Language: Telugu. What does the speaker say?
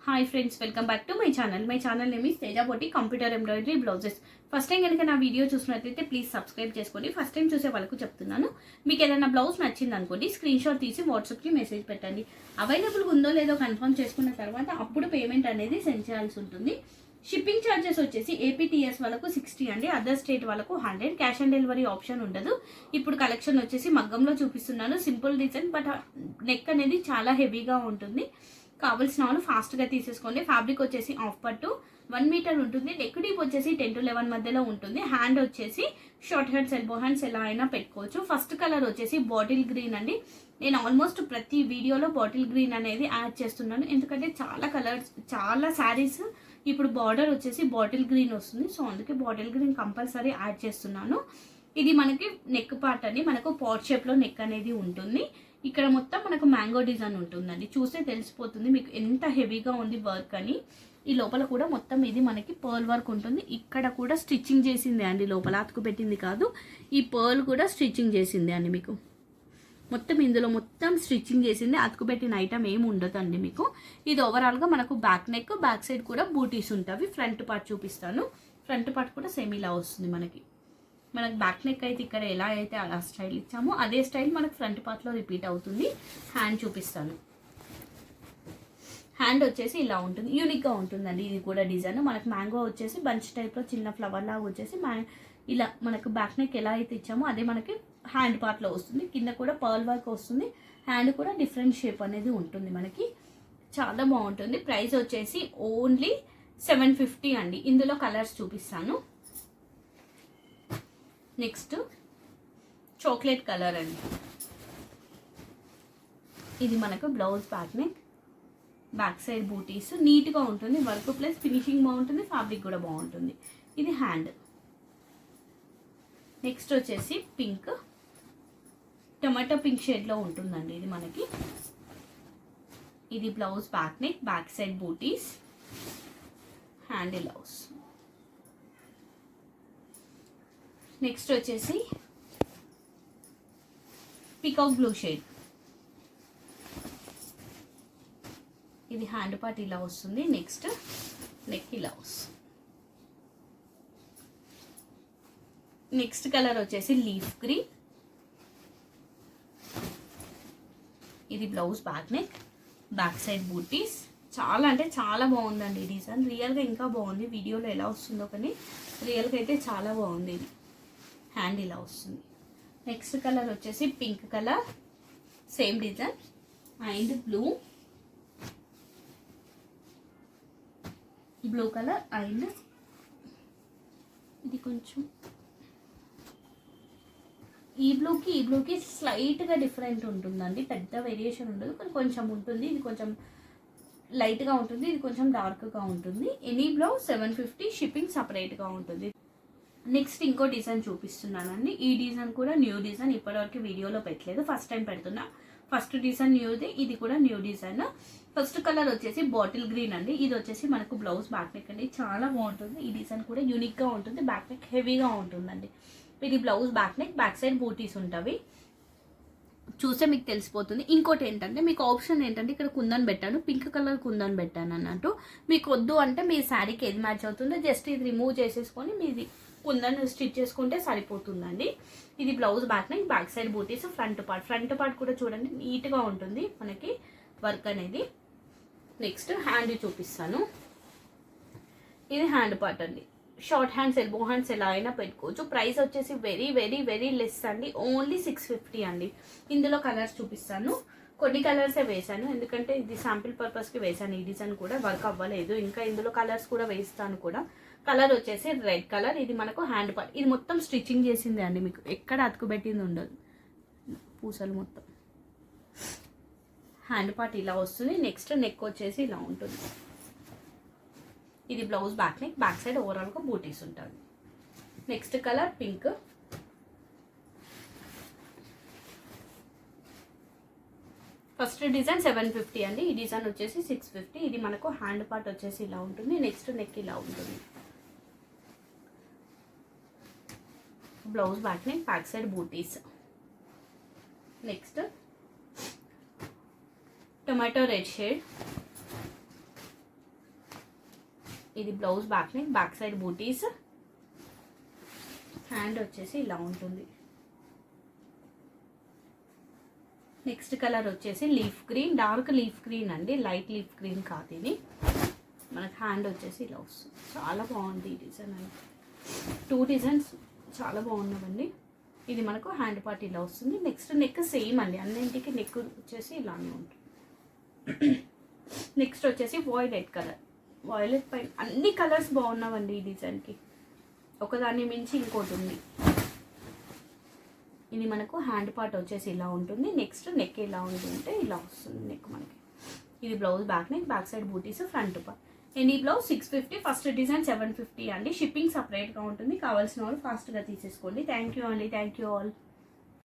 Hi friends, welcome back to my channel. My channel name is Teja boutique computer embroidery blouses. First time కనుక నా వీడియో చూసినట్లయితే ప్లీజ్ సబ్స్క్రైబ్ చేసుకోండి. ఫస్ట్ టైం చూసే వాళ్ళకు చెప్తున్నాను, మీకు ఏదైనా బ్లౌజ్ నచ్చింది అనుకోండి, స్క్రీన్ షాట్ తీసి వాట్సాప్కి మెసేజ్ పెట్టండి. అవైలబుల్గా ఉందో లేదో కన్ఫర్మ్ చేసుకున్న తర్వాత అప్పుడు పేమెంట్ అనేది సెండ్ చేయాల్సి ఉంటుంది. షిప్పింగ్ ఛార్జెస్ వచ్చేసి ఏపీటీఎస్ వాళ్ళకు 60 అండి, అదర్ స్టేట్ వాళ్ళకు 100. క్యాష్ ఆన్ డెలివరీ ఆప్షన్ ఉండదు. ఇప్పుడు కలెక్షన్ వచ్చేసి మగ్గంలో చూపిస్తున్నాను. సింపుల్ డిజైన్, బట్ నెక్ అనేది చాలా హెవీగా ఉంటుంది. కావాల్సిన వాళ్ళు ఫాస్ట్గా తీసేసుకోండి. ఫ్యాబ్రిక్ వచ్చేసి ఆఫ్ పట్టు 1 మీటర్ ఉంటుంది. నెక్ డీప్ వచ్చేసి 10 to 11 మధ్యలో ఉంటుంది. హ్యాండ్ వచ్చేసి షార్ట్ హ్యాండ్స్, ఎల్బో హ్యాండ్స్ ఎలా అయినా పెట్టుకోవచ్చు. ఫస్ట్ కలర్ వచ్చేసి బాటిల్ గ్రీన్ అండి. నేను ఆల్మోస్ట్ ప్రతి వీడియోలో బాటిల్ గ్రీన్ అనేది యాడ్ చేస్తున్నాను, ఎందుకంటే చాలా కలర్స్, చాలా శారీస్ ఇప్పుడు బార్డర్ వచ్చేసి బాటిల్ గ్రీన్ వస్తుంది. సో అందుకే బాటిల్ గ్రీన్ కంపల్సరీ యాడ్ చేస్తున్నాను. ఇది మనకి నెక్ పార్ట్ అండి, మనకు పాట్ షేప్లో నెక్ అనేది ఉంటుంది. ఇక్కడ మొత్తం మనకు మ్యాంగో డిజైన్ ఉంటుందండి, చూస్తే తెలిసిపోతుంది మీకు ఎంత హెవీగా ఉంది వర్క్ అని. ఈ లోపల కూడా మొత్తం ఇది మనకి పర్ల్ వర్క్ ఉంటుంది. ఇక్కడ కూడా స్టిచ్చింగ్ చేసిందే అండి, లోపల అతుకు పెట్టింది కాదు. ఈ పర్ల్ కూడా స్టిచ్చింగ్ చేసిందే అండి. మీకు మొత్తం ఇందులో మొత్తం స్టిచ్చింగ్ చేసింది, అతుకు పెట్టిన ఐటమ్ ఏమి ఉండదండి మీకు. ఇది ఓవరాల్గా మనకు బ్యాక్ నెక్, బ్యాక్ సైడ్ కూడా బూటీస్ ఉంటాయి. ఫ్రంట్ పార్ట్ చూపిస్తాను. ఫ్రంట్ పార్ట్ కూడా సేమ్ ఇలా వస్తుంది మనకి బ్యాక్ నెక్ అయితే ఇక్కడ ఎలా అయితే అలా స్టైల్ ఇచ్చామో అదే స్టైల్ మనకు ఫ్రంట్ పార్ట్లో రిపీట్ అవుతుంది. హ్యాండ్ చూపిస్తాను. హ్యాండ్ వచ్చేసి ఇలా ఉంటుంది, యూనిక్గా ఉంటుందండి. ఇది కూడా డిజైన్ మనకు మ్యాంగో వచ్చేసి బంచ్ టైప్లో చిన్న ఫ్లవర్ లాగా వచ్చేసి ఇలా మనకు బ్యాక్ నెక్ ఎలా అయితే ఇచ్చామో అదే మనకి హ్యాండ్ పార్ట్లో వస్తుంది. కింద కూడా పర్ల్ వర్క్ వస్తుంది. హ్యాండ్ కూడా డిఫరెంట్ షేప్ అనేది ఉంటుంది మనకి, చాలా బాగుంటుంది. ప్రైస్ వచ్చేసి ఓన్లీ 750 అండి. ఇందులో కలర్స్ చూపిస్తాను. నెక్స్ట్ చాక్లెట్ కలర్ అండి. ఇది మనకు blouse back neck, back side buttis నీట్గా ఉంటుంది. వర్క్ ప్లస్ ఫినిషింగ్ బాగుంటుంది, ఫ్యాబ్రిక్ కూడా బాగుంటుంది. ఇది హ్యాండ్. నెక్స్ట్ వచ్చేసి పింక్, టొమాటో పింక్ షేడ్లో ఉంటుందండి ఇది మనకి. ఇది blouse back neck, back side buttis, hand blouse. Next వచ్చేసి పీకాక్ బ్లూ షేడ్. ఇది హ్యాండ్ పార్ట్ ఇలా వస్తుంది. నెక్స్ట్ నెక్ ఇలా వస్తుంది. నెక్స్ట్ కలర్ వచ్చేసి లీఫ్ గ్రీన్. ఇది blouse back neck, back side buttis. చాలా అంటే చాలా బాగుందండి ఈ డిజైన్. రియల్గా ఇంకా బాగుంది, వీడియోలో ఎలా వస్తుందో కానీ రియల్గా అయితే చాలా బాగుంది. ఇది హ్యాండ్ ఇలా వస్తుంది. నెక్స్ట్ కలర్ వచ్చేసి pink colour, same design and blue colour. And ఇది కొంచెం ఈ బ్లూకి స్లైట్గా డిఫరెంట్ ఉంటుందండి, పెద్ద వేరియేషన్ ఉండదు, కానీ కొంచెం ఉంటుంది. ఇది కొంచెం లైట్గా ఉంటుంది, ఇది కొంచెం డార్క్గా ఉంటుంది. ఎనీ బ్లౌజ్ 750, షిప్పింగ్ సపరేట్గా ఉంటుంది. నెక్స్ట్ ఇంకో డిజైన్ చూపిస్తున్నానండి. ఈ డిజైన్ కూడా న్యూ డిజైన్, ఇప్పటివరకు వీడియోలో పెట్టలేదు, ఫస్ట్ టైం పెడుతున్నా. ఫస్ట్ డిజైన్ న్యూది, ఇది కూడా న్యూ డిజైన్. ఫస్ట్ కలర్ వచ్చేసి బాటిల్ గ్రీన్ అండి. ఇది వచ్చేసి మనకు బ్లౌజ్ బ్యాక్ నెక్ అండి, చాలా బాగుంటుంది. ఈ డిజైన్ కూడా యూనిక్గా ఉంటుంది, బ్యాక్ నెక్ హెవీగా ఉంటుందండి. ఇది blouse back neck, back side buttis ఉంటాయి, చూస్తే మీకు తెలిసిపోతుంది. ఇంకోటి ఏంటంటే మీకు ఆప్షన్ ఏంటంటే ఇక్కడ కుందన్ పెట్టాను, పింక్ కలర్ కుందన్ పెట్టాను అన్నట్టు. మీకు వద్దు అంటే మీ శారీకి ఏది మ్యాచ్ అవుతుందో జస్ట్ ఇది రిమూవ్ చేసేసుకొని మీది కుందన్ స్టిచ్ చేసుకుంటే సరిపోతుందండి. ఇది blouse back neck, back side బూటీస్, ఫ్రంట్ పార్ట్ కూడా చూడండి నీట్గా ఉంటుంది మనకి వర్క్ అనేది. నెక్స్ట్ హ్యాండ్ చూపిస్తాను. ఇది హ్యాండ్ పార్ట్ అండి. షార్ట్ హ్యాండ్స్, ఎల్బో హ్యాండ్స్ ఎలా అయినా పెట్టుకోవచ్చు. ప్రైస్ వచ్చేసి వెరీ వెరీ వెరీ లెస్ అండి, ఓన్లీ 650 అండి. ఇందులో కలర్స్ చూపిస్తాను. కొన్ని కలర్సే వేసాను, ఎందుకంటే ఇది శాంపిల్ పర్పస్కి వేసాను. ఈ డిజైన్ కూడా వర్క్ అవ్వలేదు, ఇంకా ఇందులో కలర్స్ కూడా వేస్తాను కూడా. కలర్ వచ్చేసి రెడ్ కలర్. ఇది మనకు హ్యాండ్ పార్ట్, ఇది మొత్తం స్టిచ్చింగ్ చేసింది అండి, మీకు ఎక్కడ అతుకు పెట్టింది ఉండదు, పూసలు మొత్తం. హ్యాండ్ పార్ట్ ఇలా వస్తుంది. నెక్స్ట్ నెక్ వచ్చేసి ఇలా ఉంటుంది. ఇది blouse back neck, back side ఓవరాల్గా బూటీస్ ఉంటుంది. Next colour pink. First design 750 అండి, ఈ డిజైన్ వచ్చేసి 650. ఇది మనకు హ్యాండ్ పార్ట్ వచ్చేసి ఇలా ఉంటుంది. నెక్స్ట్ నెక్ ఇలా ఉంటుంది. Blouse back neck, back side buttis. Next tomato red shade, ఇది blouse back neck, back side buttis. Hand వచ్చేసి ఇలా ఉంటుంది. నెక్స్ట్ కలర్ వచ్చేసి leaf green, dark leaf green అండి, లైట్ లీఫ్ గ్రీన్ కాదు ఇది. మనకు హ్యాండ్ వచ్చేసి ఇలా వస్తుంది. చాలా బాగుంది ఈ డిజైన్ అండి. 2 డిజైన్స్ చాలా బాగున్నాయండి. ఇది మనకు హ్యాండ్ పార్ట్ ఇలా వస్తుంది. నెక్స్ట్ నెక్ సేమ్ అండి, అన్నింటికి నెక్ వచ్చేసి ఇలానే ఉంటుంది. నెక్స్ట్ వచ్చేసి వాయిలెట్ కలర్. వాయిలెట్ పైన అన్ని కలర్స్ బాగున్నావండి ఈ డిజైన్కి, ఒకదాన్ని మించి ఇంకోటి ఉంది. ఇది మనకు హ్యాండ్ పార్ట్ వచ్చేసి ఇలా ఉంటుంది. నెక్స్ట్ నెక్ ఎలా ఉంటుంటే ఇలా వస్తుంది నెక్ మనకి. ఇది blouse back neck, back side booties, front part. And ఈ బ్లౌజ్ 650, ఫస్ట్ డిజైన్ 750 అండి. షిప్పింగ్ సపరేట్గా ఉంటుంది. కావాల్సిన వాళ్ళు ఫాస్ట్గా తీసేసుకోండి. థ్యాంక్ యూ అండి. Thank you all.